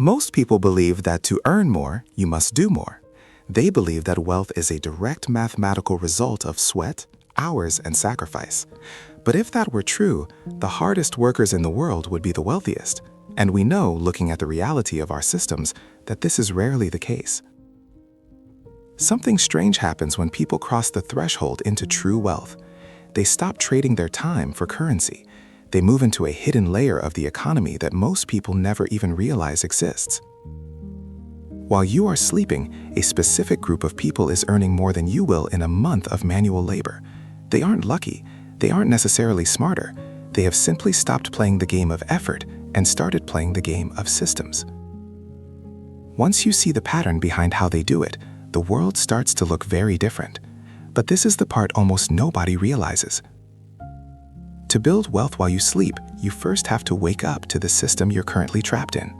Most people believe that to earn more, you must do more. They believe that wealth is a direct mathematical result of sweat, hours, and sacrifice. But if that were true, the hardest workers in the world would be the wealthiest. And we know, looking at the reality of our systems, that this is rarely the case. Something strange happens when people cross the threshold into true wealth. They stop trading their time for currency. They move into a hidden layer of the economy that most people never even realize exists. While you are sleeping, a specific group of people is earning more than you will in a month of manual labor. They aren't lucky. They aren't necessarily smarter. They have simply stopped playing the game of effort and started playing the game of systems. Once you see the pattern behind how they do it, the world starts to look very different. But this is the part almost nobody realizes. To build wealth while you sleep, you first have to wake up to the system you're currently trapped in.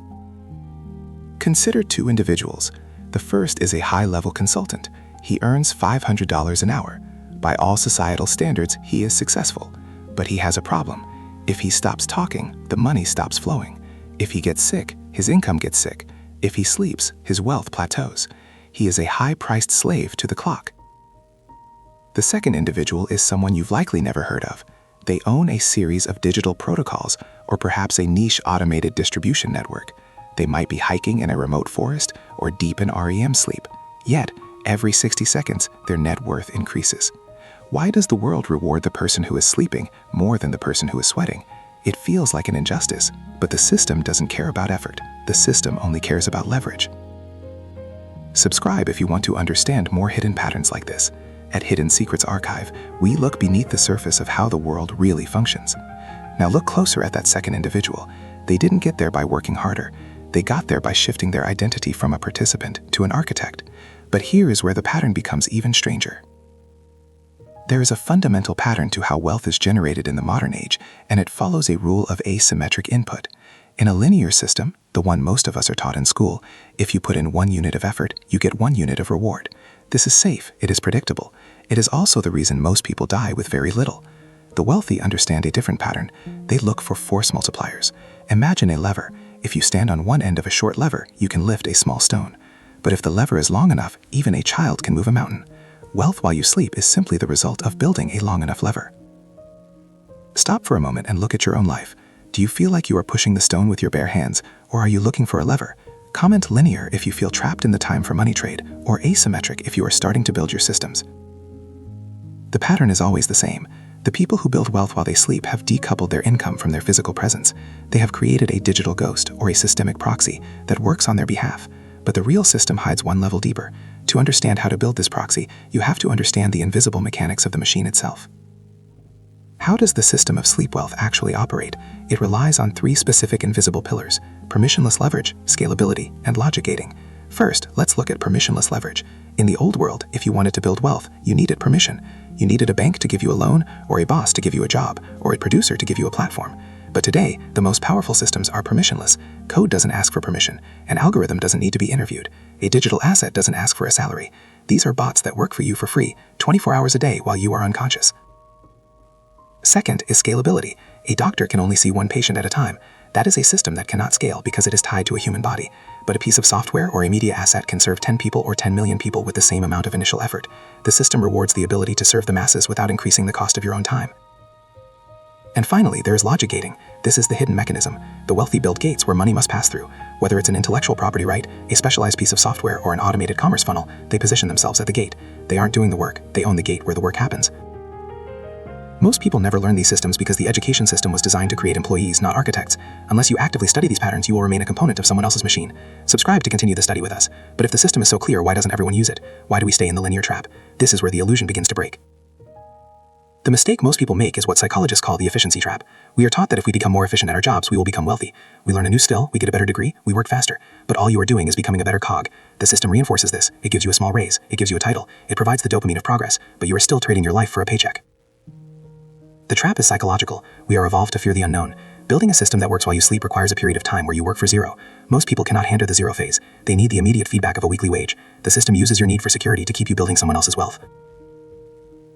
Consider two individuals. The first is a high-level consultant. He earns $500 an hour. By all societal standards, he is successful. But he has a problem. If he stops talking, the money stops flowing. If he gets sick, his income gets sick. If he sleeps, his wealth plateaus. He is a high-priced slave to the clock. The second individual is someone you've likely never heard of. They own a series of digital protocols, or perhaps a niche automated distribution network. They might be hiking in a remote forest or deep in REM sleep. Yet, every 60 seconds, their net worth increases. Why does the world reward the person who is sleeping more than the person who is sweating? It feels like an injustice, but the system doesn't care about effort. The system only cares about leverage. Subscribe if you want to understand more hidden patterns like this. At Hidden Secrets Archive, we look beneath the surface of how the world really functions. Now look closer at that second individual. They didn't get there by working harder. They got there by shifting their identity from a participant to an architect. But here is where the pattern becomes even stranger. There is a fundamental pattern to how wealth is generated in the modern age, and it follows a rule of asymmetric input. In a linear system, the one most of us are taught in school, if you put in 1 unit of effort, you get 1 unit of reward. This is safe, it is predictable. It is also the reason most people die with very little. The wealthy understand a different pattern. They look for force multipliers. Imagine a lever. If you stand on one end of a short lever, you can lift a small stone. But if the lever is long enough, even a child can move a mountain. Wealth while you sleep is simply the result of building a long enough lever. Stop for a moment and look at your own life. Do you feel like you are pushing the stone with your bare hands, or are you looking for a lever? Comment linear if you feel trapped in the time for money trade, or asymmetric if you are starting to build your systems. The pattern is always the same. The people who build wealth while they sleep have decoupled their income from their physical presence. They have created a digital ghost, or a systemic proxy, that works on their behalf. But the real system hides one level deeper. To understand how to build this proxy, you have to understand the invisible mechanics of the machine itself. How does the system of sleep wealth actually operate? It relies on 3 specific invisible pillars: permissionless leverage, scalability, and logic gating. First, let's look at permissionless leverage. In the old world, if you wanted to build wealth, you needed permission. You needed a bank to give you a loan, or a boss to give you a job, or a producer to give you a platform. But today, the most powerful systems are permissionless. Code doesn't ask for permission. An algorithm doesn't need to be interviewed. A digital asset doesn't ask for a salary. These are bots that work for you for free, 24 hours a day while you are unconscious. Second is scalability. A doctor can only see 1 patient at a time. That is a system that cannot scale because it is tied to a human body. But a piece of software or a media asset can serve 10 people or 10 million people with the same amount of initial effort. The system rewards the ability to serve the masses without increasing the cost of your own time. And finally, there is logic gating. This is the hidden mechanism. The wealthy build gates where money must pass through. Whether it's an intellectual property right, a specialized piece of software, or an automated commerce funnel, they position themselves at the gate. They aren't doing the work, they own the gate where the work happens. Most people never learn these systems because the education system was designed to create employees, not architects. Unless you actively study these patterns, you will remain a component of someone else's machine. Subscribe to continue the study with us. But if the system is so clear, why doesn't everyone use it? Why do we stay in the linear trap? This is where the illusion begins to break. The mistake most people make is what psychologists call the efficiency trap. We are taught that if we become more efficient at our jobs, we will become wealthy. We learn a new skill, we get a better degree, we work faster. But all you are doing is becoming a better cog. The system reinforces this. It gives you a small raise. It gives you a title. It provides the dopamine of progress, but you are still trading your life for a paycheck. The trap is psychological. We are evolved to fear the unknown. Building a system that works while you sleep requires a period of time where you work for zero. Most people cannot handle the zero phase. They need the immediate feedback of a weekly wage. The system uses your need for security to keep you building someone else's wealth.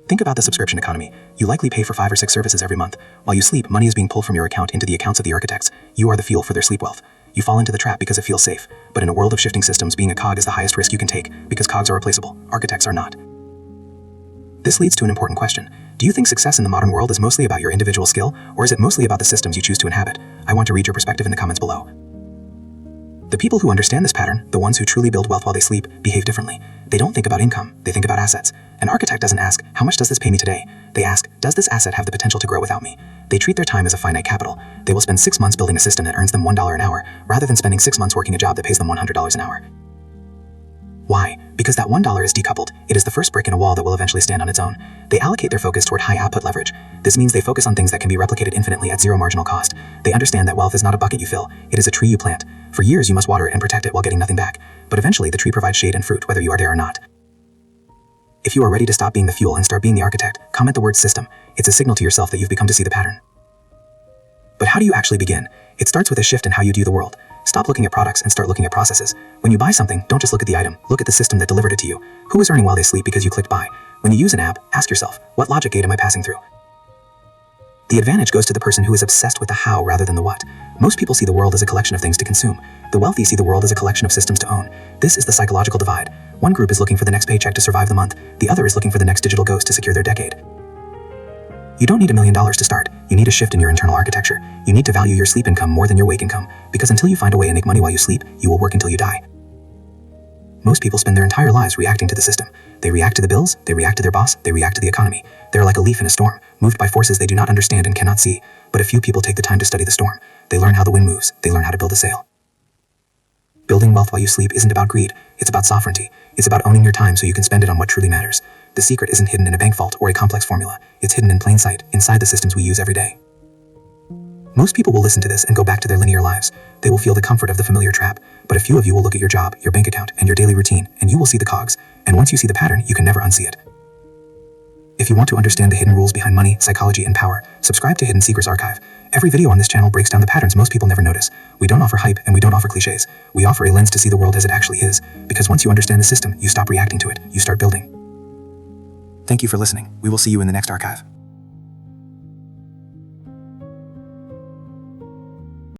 Think about the subscription economy. You likely pay for 5 or 6 services every month. While you sleep, money is being pulled from your account into the accounts of the architects. You are the fuel for their sleep wealth. You fall into the trap because it feels safe. But in a world of shifting systems, being a cog is the highest risk you can take because cogs are replaceable. Architects are not. This leads to an important question. Do you think success in the modern world is mostly about your individual skill, or is it mostly about the systems you choose to inhabit? I want to read your perspective in the comments below. The people who understand this pattern, the ones who truly build wealth while they sleep, behave differently. They don't think about income, they think about assets. An architect doesn't ask, how much does this pay me today? They ask, does this asset have the potential to grow without me? They treat their time as a finite capital. They will spend 6 months building a system that earns them $1 an hour, rather than spending 6 months working a job that pays them $100 an hour. Why? Because that $1 is decoupled. It is the first brick in a wall that will eventually stand on its own. They allocate their focus toward high output leverage. This means they focus on things that can be replicated infinitely at zero marginal cost. They understand that wealth is not a bucket you fill, it is a tree you plant. For years you must water it and protect it while getting nothing back. But eventually the tree provides shade and fruit whether you are there or not. If you are ready to stop being the fuel and start being the architect, comment the word system. It's a signal to yourself that you've begun to see the pattern. But how do you actually begin? It starts with a shift in how you view the world. Stop looking at products and start looking at processes. When you buy something, don't just look at the item, look at the system that delivered it to you. Who is earning while they sleep because you clicked buy? When you use an app, ask yourself, what logic gate am I passing through? The advantage goes to the person who is obsessed with the how rather than the what. Most people see the world as a collection of things to consume. The wealthy see the world as a collection of systems to own. This is the psychological divide. One group is looking for the next paycheck to survive the month. The other is looking for the next digital ghost to secure their decade. You don't need $1 million to start. You need a shift in your internal architecture. You need to value your sleep income more than your wake income, because until you find a way to make money while you sleep, you will work until you die. Most people spend their entire lives reacting to the system. They react to the bills, they react to their boss, they react to the economy. They're like a leaf in a storm, moved by forces they do not understand and cannot see. But a few people take the time to study the storm. They learn how the wind moves, they learn how to build a sail. Building wealth while you sleep isn't about greed, it's about sovereignty. It's about owning your time so you can spend it on what truly matters. The secret isn't hidden in a bank vault or a complex formula. It's hidden in plain sight, inside the systems we use every day. Most people will listen to this and go back to their linear lives. They will feel the comfort of the familiar trap, but a few of you will look at your job, your bank account, and your daily routine, and you will see the cogs. And once you see the pattern, you can never unsee it. If you want to understand the hidden rules behind money, psychology, and power, subscribe to Hidden Secrets Archive. Every video on this channel breaks down the patterns most people never notice. We don't offer hype and we don't offer cliches. We offer a lens to see the world as it actually is, because once you understand the system, you stop reacting to it, you start building. Thank you for listening. We will see you in the next archive.